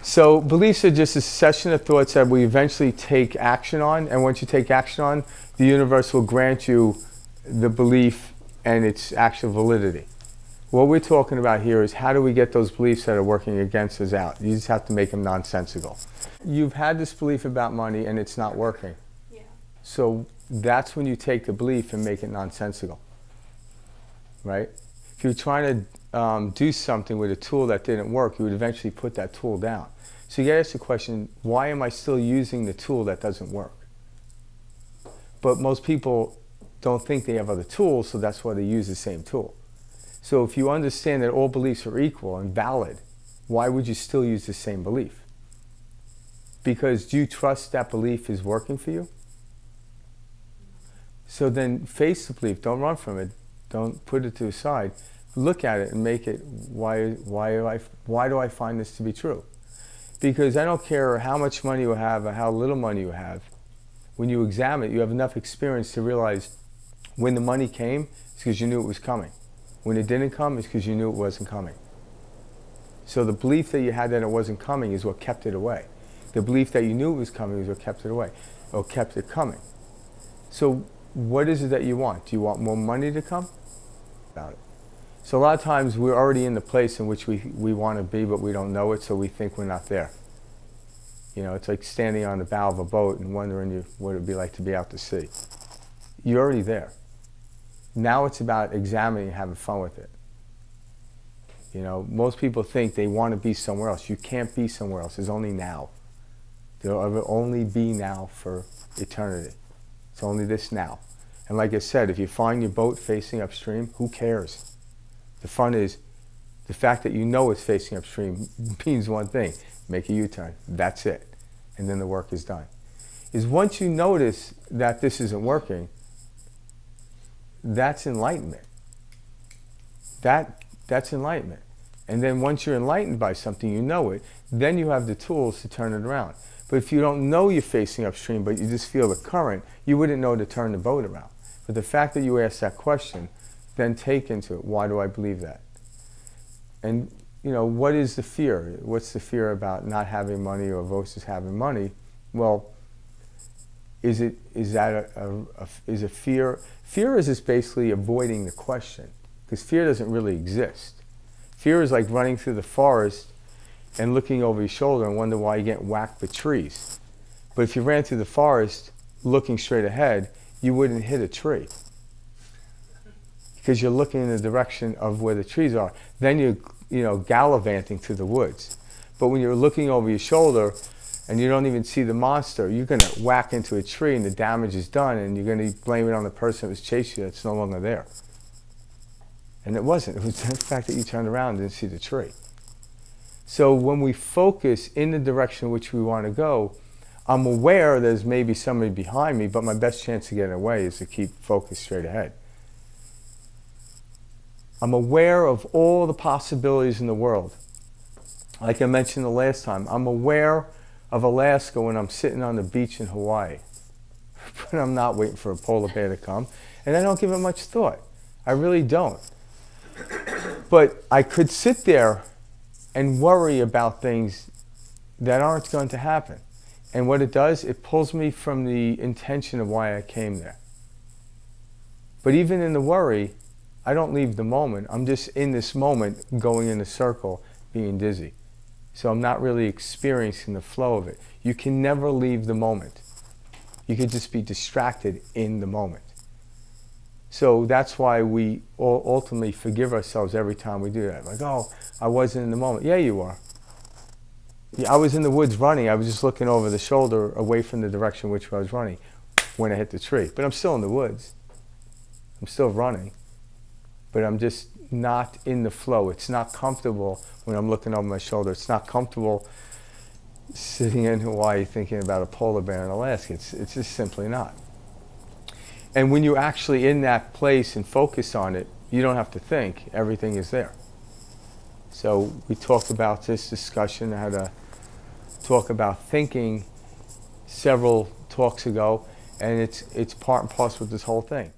So beliefs are just a succession of thoughts that we eventually take action on, and once you take action on, the universe will grant you the belief and its actual validity. What we're talking about here is how do we get those beliefs that are working against us out? You just have to make them nonsensical. You've had this belief about money and it's not working. Yeah. So that's when you take the belief and make it nonsensical, right? If you're trying to do something with a tool that didn't work, you would eventually put that tool down. So you gotta ask the question, why am I still using the tool that doesn't work? But most people don't think they have other tools, so that's why they use the same tool. So if you understand that all beliefs are equal and valid, why would you still use the same belief? Because do you trust that belief is working for you? So then face the belief, don't run from it, don't put it to the side. Look at it and make it, why do I find this to be true? Because I don't care how much money you have or how little money you have. When you examine it, you have enough experience to realize when the money came, it's because you knew it was coming. When it didn't come, it's because you knew it wasn't coming. So the belief that you had that it wasn't coming is what kept it away. The belief that you knew it was coming is what kept it away, or kept it coming. So what is it that you want? Do you want more money to come? About it. So a lot of times we're already in the place in which we want to be, but we don't know it, so we think we're not there. You know, it's like standing on the bow of a boat and wondering what it would be like to be out to sea. You're already there. Now it's about examining and having fun with it. You know, most people think they want to be somewhere else. You can't be somewhere else. There's only now. There will only be now for eternity. It's only this now. And like I said, if you find your boat facing upstream, who cares? The fun is the fact that you know it's facing upstream means one thing: make a U-turn. That's it. And then the work is done. Is once you notice that this isn't working, that's enlightenment. That's enlightenment. And then once you're enlightened by something, you know it, then you have the tools to turn it around. But if you don't know you're facing upstream, but you just feel the current, you wouldn't know to turn the boat around. But the fact that you ask that question, then take into it, why do I believe that? And you know, what is the fear? What's the fear about not having money or versus having money? Well, is a fear? Fear is just basically avoiding the question, because fear doesn't really exist. Fear is like running through the forest and looking over your shoulder and wonder why you get whacked with trees. But if you ran through the forest looking straight ahead, you wouldn't hit a tree, because you're looking in the direction of where the trees are. Then you're gallivanting through the woods. But when you're looking over your shoulder and you don't even see the monster, you're going to whack into a tree and the damage is done, and you're going to blame it on the person that was chasing you that's no longer there. And it wasn't. It was the fact that you turned around and didn't see the tree. So when we focus in the direction in which we want to go, I'm aware there's maybe somebody behind me, but my best chance to get away is to keep focused straight ahead. I'm aware of all the possibilities in the world. Like I mentioned the last time, I'm aware of Alaska when I'm sitting on the beach in Hawaii. But I'm not waiting for a polar bear to come. And I don't give it much thought. I really don't. But I could sit there and worry about things that aren't going to happen. And what it does, it pulls me from the intention of why I came there. But even in the worry, I don't leave the moment. I'm just in this moment going in a circle, being dizzy. So I'm not really experiencing the flow of it. You can never leave the moment. You could just be distracted in the moment. So that's why we ultimately forgive ourselves every time we do that. Like, oh, I wasn't in the moment. Yeah, you are. Yeah, I was in the woods running. I was just looking over the shoulder away from the direction which I was running when I hit the tree. But I'm still in the woods. I'm still running. But I'm just not in the flow. It's not comfortable when I'm looking over my shoulder. It's not comfortable sitting in Hawaii thinking about a polar bear in Alaska. It's just simply not. And when you're actually in that place and focus on it, you don't have to think. Everything is there. So we talked about this discussion, how to talk about thinking several talks ago, and it's part and parcel with this whole thing.